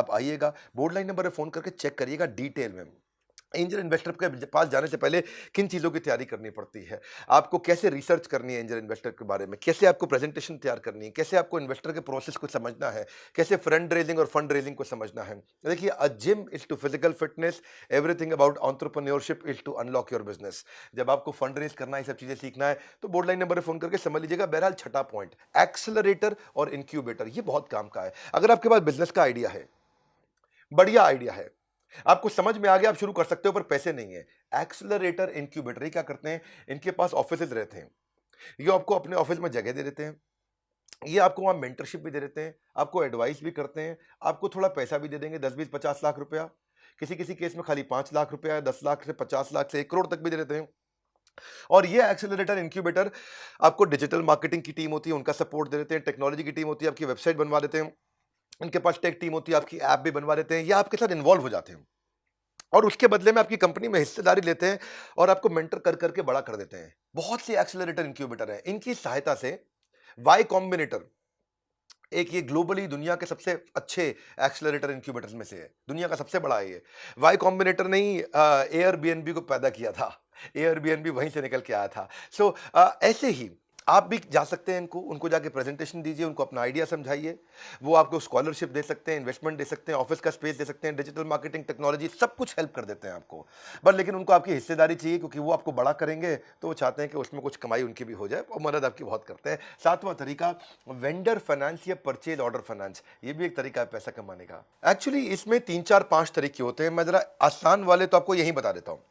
आप आइएगा, board line number पे फ़ोन करके चेक करिएगा डिटेल में। एंजल इन्वेस्टर के पास जाने से पहले किन चीज़ों की तैयारी करनी पड़ती है, आपको कैसे रिसर्च करनी है एंजल इन्वेस्टर के बारे में, कैसे आपको प्रेजेंटेशन तैयार करनी है, कैसे आपको इन्वेस्टर के प्रोसेस को समझना है, कैसे फ्रंड रेजिंग और फंड रेजिंग को समझना है। देखिए, a gym is to physical fitness, everything about entrepreneurship is to unlock your business. जब आपको फंड रेज करना है, ये सब चीज़ें सीखना है, तो बोर्ड लाइन नंबर पर फोन करके समझ लीजिएगा। बहरहाल, छठा पॉइंट, एक्सेलरेटर और इंक्यूबेटर, ये बहुत काम का है। अगर आपके पास बिजनेस का आइडिया है, बढ़िया आइडिया है, आपको समझ में आ गया, आप शुरू कर सकते हो, पर पैसे नहीं है। एक्सेलरेटर, इंक्यूबेटर, ये क्या करते हैं, इनके पास ऑफिसेज रहते हैं, ये आपको अपने ऑफिस में जगह दे देते हैं, ये आपको वहां मेंटरशिप भी दे देते हैं, आपको एडवाइस भी करते हैं, आपको थोड़ा पैसा भी दे देंगे, 10 20 50 लाख रुपया, किसी किसी केस में खाली 5 लाख रुपया, 10 लाख से 50 लाख से 1 करोड़ तक भी दे देते हैं। और ये एक्सेलरेटर इंक्यूबेटर आपको डिजिटल मार्केटिंग की टीम होती है, उनका सपोर्ट दे देते हैं, टेक्नोलॉजी की टीम होती है, आपकी वेबसाइट बनवा देते हैं, इनके पास टेक टीम होती है, आपकी ऐप भी बनवा देते हैं, या आपके साथ इन्वॉल्व हो जाते हैं और उसके बदले में आपकी कंपनी में हिस्सेदारी लेते हैं और आपको मेंटर कर करके बड़ा कर देते हैं। बहुत से एक्सेलरेटर इंक्यूबेटर हैं, इनकी सहायता से वाई कॉम्बिनेटर एक, ये ग्लोबली दुनिया के सबसे अच्छे एक्सेलरेटर इंक्यूबेटर्स में से है, दुनिया का सबसे बड़ा है ये। वाई कॉम्बिनेटर ने ही एयरबीएनबी को पैदा किया था, एयरबीएनबी वहीं से निकल के आया था। सो ऐसे ही आप भी जा सकते हैं, उनको जाके प्रेजेंटेशन दीजिए, उनको अपना आइडिया समझाइए, वो आपको स्कॉलरशिप दे सकते हैं, इन्वेस्टमेंट दे सकते हैं, ऑफिस का स्पेस दे सकते हैं, डिजिटल मार्केटिंग, टेक्नोलॉजी, सब कुछ हेल्प कर देते हैं आपको। बस लेकिन उनको आपकी हिस्सेदारी चाहिए, क्योंकि वो आपको बड़ा करेंगे तो वो चाहते हैं कि उसमें कुछ कमाई उनकी भी हो जाए, और मदद आपकी बहुत करते हैं। सातवां तरीका, वेंडर फाइनेंस या परचेज ऑर्डर फाइनेंस, ये भी एक तरीका है पैसा कमाने का। एक्चुअली इसमें 3 4 5 तरीके होते हैं, मैं जरा आसान वाले तो आपको यही बता देता हूँ।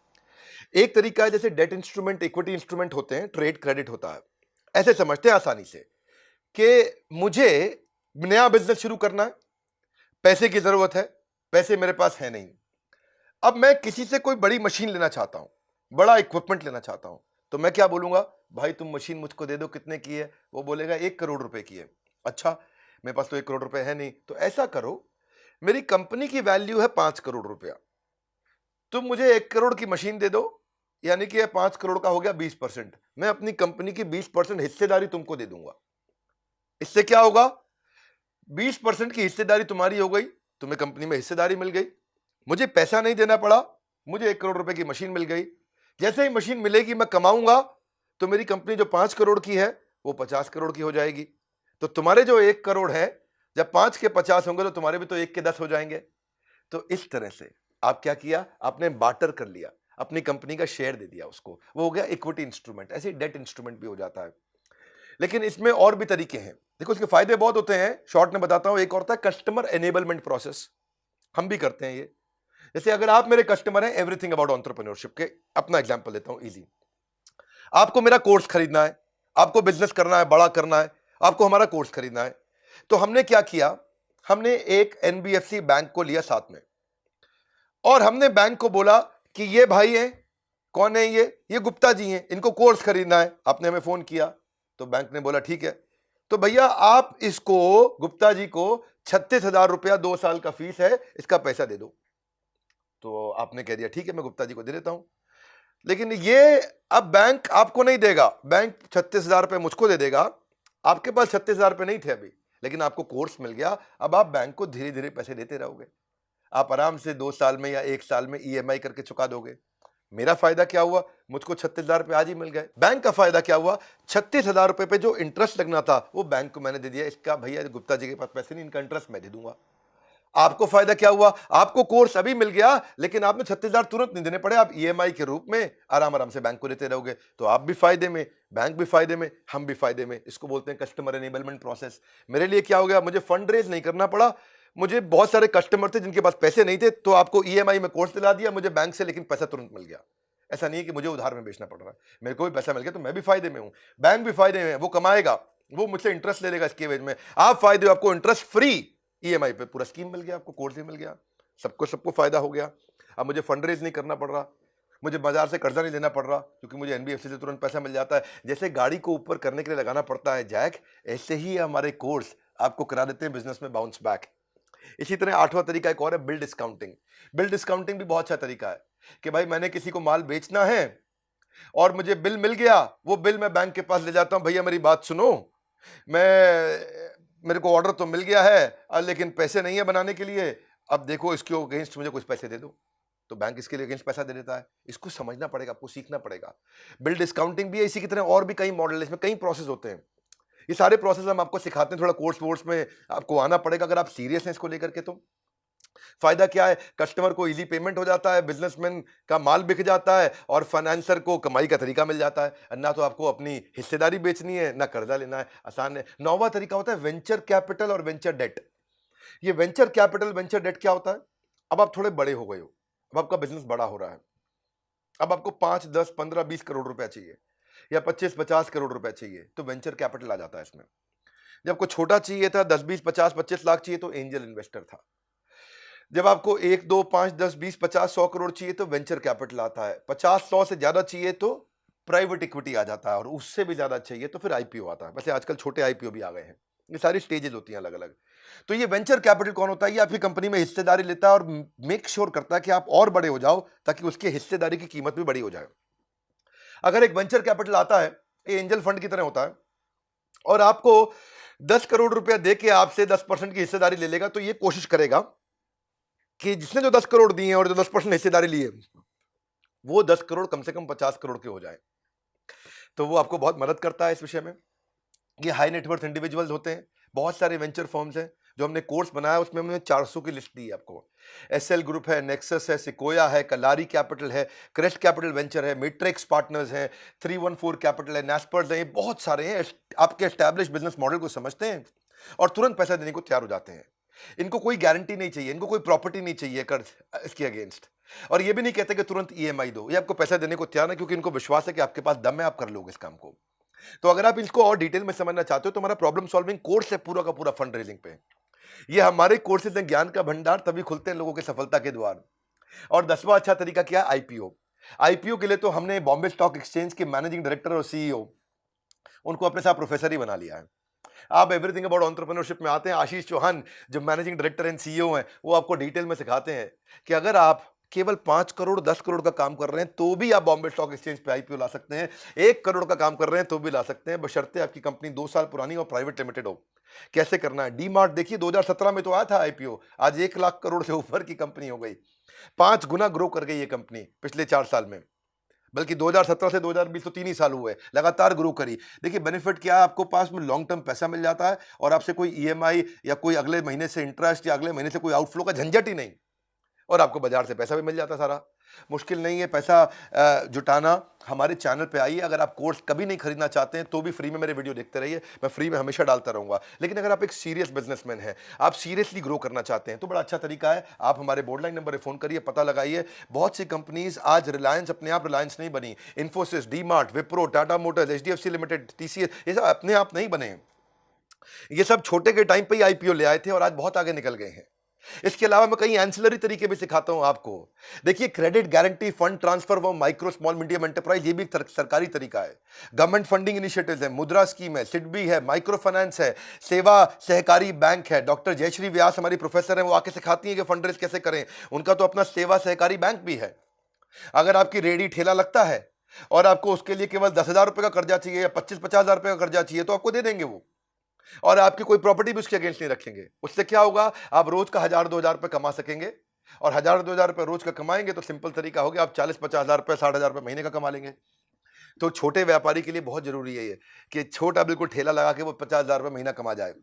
एक तरीका है, जैसे डेट इंस्ट्रूमेंट, इक्विटी इंस्ट्रूमेंट होते हैं, ट्रेड क्रेडिट होता है। ऐसे समझते हैं आसानी से कि मुझे नया बिजनेस शुरू करना है, पैसे की जरूरत है, पैसे मेरे पास है नहीं, अब मैं किसी से कोई बड़ी मशीन लेना चाहता हूं, बड़ा इक्विपमेंट लेना चाहता हूं, तो मैं क्या बोलूंगा, भाई तुम मशीन मुझको दे दो, कितने की है? वो बोलेगा 1 करोड़ रुपए की है। अच्छा, मेरे पास तो 1 करोड़ रुपए है नहीं, तो ऐसा करो, मेरी कंपनी की वैल्यू है 5 करोड़ रुपया, तुम मुझे 1 करोड़ की मशीन दे दो, यानी कि 5 करोड़ का हो गया 20%, मैं अपनी कंपनी की 20% हिस्सेदारी तुमको दे दूंगा। इससे क्या होगा, 20% की हिस्सेदारी तुम्हारी हो गई, तुम्हें कंपनी में हिस्सेदारी मिल गई, मुझे पैसा नहीं देना पड़ा, मुझे 1 करोड़ रुपए की मशीन मिल गई। जैसे ही मशीन मिलेगी, मैं कमाऊंगा, तो मेरी कंपनी जो 5 करोड़ की है वो 50 करोड़ की हो जाएगी। तो तुम्हारे जो 1 करोड़ है, जब 5 के 50 होंगे तो तुम्हारे भी तो 1 के 10 हो जाएंगे। तो इस तरह से आप क्या किया, आपने बार्टर कर लिया, अपनी कंपनी का शेयर दे दिया उसको, वो हो गया इक्विटी इंस्ट्रूमेंट। ऐसे डेट इंस्ट्रूमेंट भी हो जाता है। लेकिन इसमें और भी तरीके हैं, देखो इसके फायदे बहुत होते हैं, शॉर्ट में बताता हूं। एक और होता है कस्टमर एनेबलमेंट प्रोसेस, हम भी करते हैं ये। जैसे अगर आप मेरे कस्टमर हैं, एवरीथिंग अबाउट एंटरप्रेन्योरशिप के, अपना एग्जांपल लेता हूं इजी। आपको मेरा कोर्स खरीदना है, आपको बिजनेस करना है, बड़ा करना है, आपको हमारा कोर्स खरीदना है। तो हमने क्या किया, हमने एक एनबीएफसी बैंक को लिया साथ में, और हमने बैंक को बोला कि ये भाई हैं, कौन है ये गुप्ता जी हैं, इनको कोर्स खरीदना है। आपने हमें फोन किया, तो बैंक ने बोला ठीक है, तो भैया आप इसको, गुप्ता जी को 36,000 रुपया 2 साल का फीस है, इसका पैसा दे दो। तो आपने कह दिया ठीक है, मैं गुप्ता जी को दे देता हूं। लेकिन ये अब बैंक आपको नहीं देगा, बैंक 36,000 रुपये मुझको दे देगा। आपके पास 36,000 रुपये नहीं थे अभी, लेकिन आपको कोर्स मिल गया, अब आप बैंक को धीरे धीरे पैसे देते रहोगे, आप आराम से 2 साल में या 1 साल में ईएमआई करके चुका दोगे। मेरा फायदा क्या हुआ, मुझको 36,000 रुपये आज ही मिल गए। बैंक का फायदा क्या हुआ, 36,000 रुपये पे जो इंटरेस्ट लगना था वो बैंक को मैंने दे दिया। इसका भैया गुप्ता जी के पास पैसे नहीं, इनका इंटरेस्ट मैं दे दूंगा। आपको फायदा क्या हुआ, आपको कोर्स अभी मिल गया, लेकिन आपने 36,000 तुरंत नहीं देने पड़े, आप ईएमआई के रूप में आराम आराम से बैंक को देते रहोगे। तो आप भी फायदे में, बैंक भी फायदे में, हम भी फायदे में। इसको बोलते हैं कस्टमर एनेबलमेंट प्रोसेस। मेरे लिए क्या हो गया, मुझे फंड रेज नहीं करना पड़ा, मुझे बहुत सारे कस्टमर थे जिनके पास पैसे नहीं थे, तो आपको ईएमआई में कोर्स दिला दिया मुझे बैंक से, लेकिन पैसा तुरंत मिल गया। ऐसा नहीं है कि मुझे उधार में बेचना पड़ रहा है, मेरे को भी पैसा मिल गया, तो मैं भी फायदे में हूं, बैंक भी फायदे में, वो कमाएगा, वो मुझसे इंटरेस्ट ले लेगा इसके एवज में। आप फायदे हो, आपको इंटरेस्ट फ्री ईएमआई पे पूरा स्कीम मिल गया, आपको कोर्स भी मिल गया, सबको फायदा हो गया। अब मुझे फंड रेज नहीं करना पड़ रहा, मुझे बाजार से कर्जा नहीं लेना पड़ रहा, क्योंकि मुझे एनबीएफसी से तुरंत पैसा मिल जाता है। जैसे गाड़ी को ऊपर करने के लिए लगाना पड़ता है जैक, ऐसे ही हमारे कोर्स आपको करा देते हैं बिजनेस में बाउंस बैक। इसी तरह आठवां तरीका एक और है, बिल डिस्काउंटिंग। बिल डिस्काउंटिंग भी बहुत अच्छा तरीका है कि भाई मैंने किसी को माल बेचना है और मुझे बिल मिल गया, वो बिल मैं बैंक के पास ले जाता हूं, भैया मेरी बात सुनो, मेरे को ऑर्डर तो मिल गया है लेकिन पैसे नहीं है बनाने के लिए, अब देखो इसके अगेंस्ट मुझे कुछ पैसे दे दो, तो बैंक इसके लिए अगेंस्ट पैसा दे देता है। इसको समझना पड़ेगा, आपको सीखना पड़ेगा। बिल डिस्काउंटिंग भी है इसी की तरह, और भी कई मॉडल है, इसमें कई प्रोसेस होते हैं। ये सारे प्रोसेस हम आपको सिखाते हैं, थोड़ा कोर्स वोर्स में आपको आना पड़ेगा अगर आप सीरियस हैं इसको लेकर के। तो फायदा क्या है, कस्टमर को इजी पेमेंट हो जाता है, बिजनेसमैन का माल बिक जाता है, और फाइनेंसर को कमाई का तरीका मिल जाता है। ना तो आपको अपनी हिस्सेदारी बेचनी है, ना कर्जा लेना है, आसान है। नौवां तरीका होता है वेंचर कैपिटल और वेंचर डेट। ये वेंचर कैपिटल वेंचर डेट क्या होता है, अब आप थोड़े बड़े हो गए हो, अब आपका बिजनेस बड़ा हो रहा है, अब आपको 5, 10, 15, 20 करोड़ रुपया चाहिए, या 25, 50 करोड़ रुपया चाहिए, तो वेंचर कैपिटल आ जाता है इसमें। जब आपको छोटा चाहिए था, 10, 20, 50, 25 लाख चाहिए, तो एंजल इन्वेस्टर था। जब आपको 1, 2, 5, 10, 20, 50, 100 करोड़ चाहिए, तो वेंचर कैपिटल आता है। 50, 100 से ज्यादा चाहिए तो प्राइवेट इक्विटी आ जाता है, और उससे भी ज्यादा चाहिए तो फिर आईपीओ आता है। वैसे आजकल छोटे आईपीओ भी आ गए हैं। ये सारी स्टेजेस होती हैं अलग अलग। तो ये वेंचर कैपिटल कौन होता है, ये आपकी कंपनी में हिस्सेदारी लेता है और मेक श्योर करता है कि आप और बड़े हो जाओ, ताकि उसकी हिस्सेदारी की कीमत भी बड़ी हो जाए। अगर एक वेंचर कैपिटल आता है, ये एंजल फंड की तरह होता है, और आपको 10 करोड़ रुपया दे के आपसे 10% की हिस्सेदारी ले लेगा, तो ये कोशिश करेगा कि जिसने जो 10 करोड़ दिए हैं और जो 10% हिस्सेदारी ली है, वो 10 करोड़ कम से कम 50 करोड़ के हो जाए। तो वो आपको बहुत मदद करता है इस विषय में। ये हाई नेटवर्थ इंडिविजुअल्स होते हैं। बहुत सारे वेंचर फर्म्स हैं, जो हमने कोर्स बनाया उसमें हमने 400 की लिस्ट दी है आपको। एसएल ग्रुप है, नेक्सस है, सिकोया है, कलारी कैपिटल है, क्रेस्ट कैपिटल वेंचर है, मैट्रिक्स पार्टनर्स हैं, 314 कैपिटल है, नेस्पर्स है, ये बहुत सारे हैं। आपके एस्टैब्लिश बिजनेस मॉडल को समझते हैं और तुरंत पैसा देने को तैयार हो जाते हैं। इनको कोई गारंटी नहीं चाहिए, इनको कोई प्रॉपर्टी नहीं चाहिए कर्ज इसके अगेंस्ट, और ये भी नहीं कहते कि तुरंत ईएमआई दो। ये आपको पैसा देने को तैयार है, क्योंकि इनको विश्वास है कि आपके पास दम है, आप कर लोगे इस काम को। तो अगर आप इसको और डिटेल में समझना चाहते हो, तो हमारा प्रॉब्लम सॉल्विंग कोर्स है पूरा का पूरा फंड रेजिंग पे। ये हमारे कोर्सेज हैं ज्ञान का भंडार, तभी खुलते हैं लोगों के सफलता के द्वार। और 10वां अच्छा तरीका क्या है, आईपीओ। आईपीओ के लिए तो हमने बॉम्बे स्टॉक एक्सचेंज के मैनेजिंग डायरेक्टर और सीईओ, उनको अपने साथ प्रोफेसर ही बना लिया है। आप एवरीथिंग अबाउट एंटरप्रेन्योरशिप में आते हैं, आशीष चौहान जो मैनेजिंग डायरेक्टर एंड सीईओ हैं, वो आपको डिटेल में सिखाते हैं कि अगर आप केवल 5 करोड़ 10 करोड़ का काम कर रहे हैं, तो भी आप बॉम्बे स्टॉक एक्सचेंज पे आईपीओ ला सकते हैं। 1 करोड़ का काम कर रहे हैं तो भी ला सकते हैं, बशर्ते आपकी कंपनी 2 साल पुरानी और प्राइवेट लिमिटेड हो। कैसे करना है, डी मार्ट देखिए 2017 में तो आया था आईपीओ, आज 1 लाख करोड़ से ऊपर की कंपनी हो गई। 5 गुना ग्रो कर गई ये कंपनी पिछले 4 साल में, बल्कि 2017 से 2020 तो 3 ही साल हुए, लगातार ग्रो करी। देखिए बेनिफिट क्या है, आपको पास में लॉन्ग टर्म पैसा मिल जाता है, और आपसे कोई ईएमआई या कोई अगले महीने से इंटरेस्ट या अगले महीने से कोई आउटफ्लो का झंझट ही नहीं, और आपको बाजार से पैसा भी मिल जाता सारा। मुश्किल नहीं है पैसा जुटाना। हमारे चैनल पे आइए, अगर आप कोर्स कभी नहीं खरीदना चाहते हैं तो भी फ्री में मेरे वीडियो देखते रहिए, मैं फ्री में हमेशा डालता रहूंगा। लेकिन अगर आप एक सीरियस बिजनेसमैन हैं, आप सीरियसली ग्रो करना चाहते हैं, तो बड़ा अच्छा तरीका है, आप हमारे बोर्डलाइन नंबर पर फोन करिए, पता लगाइए। बहुत सी कंपनीज आज रिलायंस अपने आप रिलायंस नहीं बनी, Infosys, D mart, Wipro, Tata Motors, HDFC limited, TCS, ये सब अपने आप नहीं बने। ये सब छोटे के टाइम पे ही आईपीओ ले आए थे और आज बहुत आगे निकल गए हैं। इसके अलावा मैं कई एंसिलरी तरीके भी सिखाता हूं आपको। देखिए क्रेडिट गारंटी, फंड ट्रांसफर वो माइक्रो स्मॉल मीडियम एंटरप्राइज, ये भी एक सरकारी तरीका है। गवर्नमेंट फंडिंग इनिशिएटिव्स है, मुद्रा स्कीम है, सिडबी है, माइक्रो फाइनेंस है, सेवा सहकारी बैंक है। डॉक्टर जयश्री व्यास हमारी प्रोफेसर हैं, वो आके सिखाती हैं कि फंड रेज कैसे करें। उनका तो अपना सेवा सहकारी बैंक भी है। अगर आपकी रेडी ठेला लगता है और आपको उसके लिए केवल 10,000 रुपए का कर्जा चाहिए या 25-50 हजार रुपए का कर्जा चाहिए, तो आपको दे देंगे वो, और आपकी कोई प्रॉपर्टी भी उसके अगेंस्ट नहीं रखेंगे। उससे क्या होगा, आप रोज का 1,000-2,000 रुपए कमा सकेंगे, और 1,000-2,000 रुपए रोज का कमाएंगे तो सिंपल तरीका हो गया, आप 40-50 हजार रुपए, 60,000 रुपए महीने का कमा लेंगे। तो छोटे व्यापारी के लिए बहुत जरूरी है ये कि छोटा बिल्कुल ठेला लगा के वो 50,000 रुपए महीना कमा जाए।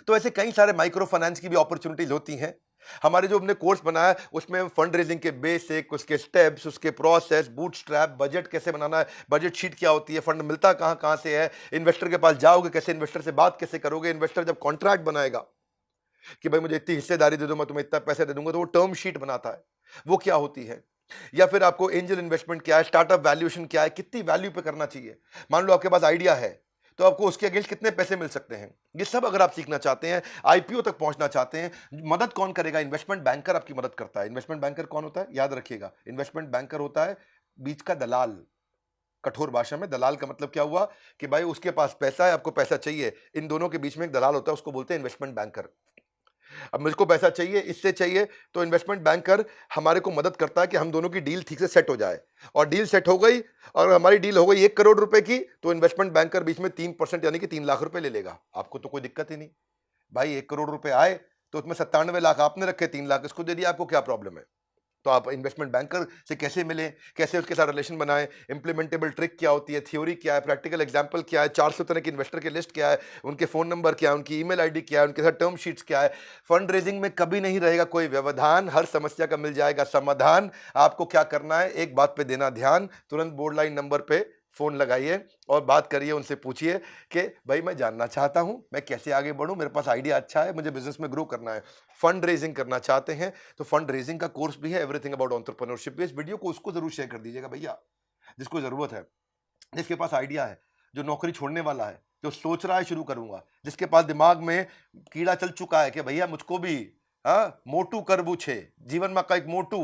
तो ऐसे कई सारे माइक्रो फाइनेंस की भी अपॉर्चुनिटीज होती हैं। हमारे जो हमने कोर्स बनाया है उसमें फंड रेजिंग के बेसिक, उसके स्टेप्स, उसके प्रोसेस, बूटस्ट्रैप, बजट कैसे बनाना है, बजट शीट क्या होती है, फंड मिलता कहाँ कहाँ से है, इन्वेस्टर के पास जाओगे कैसे, इन्वेस्टर से बात कैसे करोगे, इन्वेस्टर जब कॉन्ट्रैक्ट बनाएगा कि भाई मुझे इतनी हिस्सेदारी दे दो, मैं तुम्हें इतना पैसा दे दूंगा, तो वो टर्म शीट बनाता है, वो क्या होती है। या फिर आपको एंजल इन्वेस्टमेंट क्या है, स्टार्टअप वैल्यूएशन क्या है, कितनी वैल्यू पे करना चाहिए। मान लो आपके पास आइडिया है तो आपको उसके अगेंस्ट कितने पैसे मिल सकते हैं, ये सब अगर आप सीखना चाहते हैं, आईपीओ तक पहुंचना चाहते हैं, मदद कौन करेगा, इन्वेस्टमेंट बैंकर आपकी मदद करता है। इन्वेस्टमेंट बैंकर कौन होता है, याद रखिएगा, इन्वेस्टमेंट बैंकर होता है बीच का दलाल। कठोर भाषा में दलाल का मतलब क्या हुआ कि भाई उसके पास पैसा है, आपको पैसा चाहिए, इन दोनों के बीच में एक दलाल होता है, उसको बोलते हैं इन्वेस्टमेंट बैंकर। अब मुझको पैसा चाहिए, इससे चाहिए, तो इन्वेस्टमेंट बैंकर हमारे को मदद करता है कि हम दोनों की डील ठीक से सेट हो जाए। और डील सेट हो गई और हमारी डील हो गई 1 करोड़ रुपए की, तो इन्वेस्टमेंट बैंकर बीच में 3% यानी कि 3 लाख रुपए ले लेगा। आपको तो कोई दिक्कत ही नहीं, भाई 1 करोड़ रुपए आए तो उसमें 97 लाख आपने रखे, 3 लाख इसको दे दिया, आपको क्या प्रॉब्लम है? तो आप इन्वेस्टमेंट बैंकर से कैसे मिलें, कैसे उसके साथ रिलेशन बनाएं, इंप्लीमेंटेबल ट्रिक क्या होती है, थ्योरी क्या है, प्रैक्टिकल एग्जांपल क्या है, 400 तरह के इन्वेस्टर की लिस्ट क्या है, उनके फ़ोन नंबर क्या है, उनकी ईमेल आईडी क्या है, उनके साथ टर्म शीट्स क्या है। फंड रेजिंग में कभी नहीं रहेगा कोई व्यवधान, हर समस्या का मिल जाएगा समाधान। आपको क्या करना है, एक बात पे देना ध्यान, तुरंत बोर्ड लाइन नंबर पे फ़ोन लगाइए और बात करिए, उनसे पूछिए कि भाई मैं जानना चाहता हूं मैं कैसे आगे बढ़ूं, मेरे पास आइडिया अच्छा है, मुझे बिजनेस में ग्रो करना है, फंड रेजिंग करना चाहते हैं तो फंड रेजिंग का कोर्स भी है, एवरीथिंग अबाउट एंटरप्रेन्योरशिप। इस वीडियो को उसको जरूर शेयर कर दीजिएगा भैया जिसको जरूरत है, जिसके पास आइडिया है, जो नौकरी छोड़ने वाला है, जो सोच रहा है शुरू करूंगा, जिसके पास दिमाग में कीड़ा चल चुका है कि भैया मुझको भी मोटू करबू छे जीवन में का एक मोटू,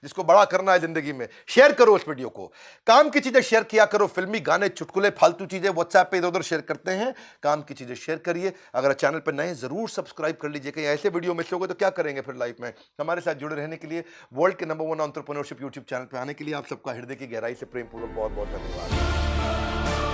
जिसको बड़ा करना है जिंदगी में। शेयर करो इस वीडियो को, काम की चीजें शेयर किया करो, फिल्मी गाने चुटकुले फालतू चीजें व्हाट्सएप पे इधर उधर शेयर करते हैं, काम की चीजें शेयर करिए। अगर चैनल पर नए जरूर सब्सक्राइब कर लीजिए, कहीं ऐसे वीडियो मिस हो गए तो क्या करेंगे फिर लाइफ में। हमारे साथ जुड़े रहने के लिए, वर्ल्ड के नंबर 1 एंटरप्रेन्योरशिप यूट्यूब चैनल पर आने के लिए आप सबका हृदय की गहराई से प्रेम पूर्वक बहुत बहुत धन्यवाद।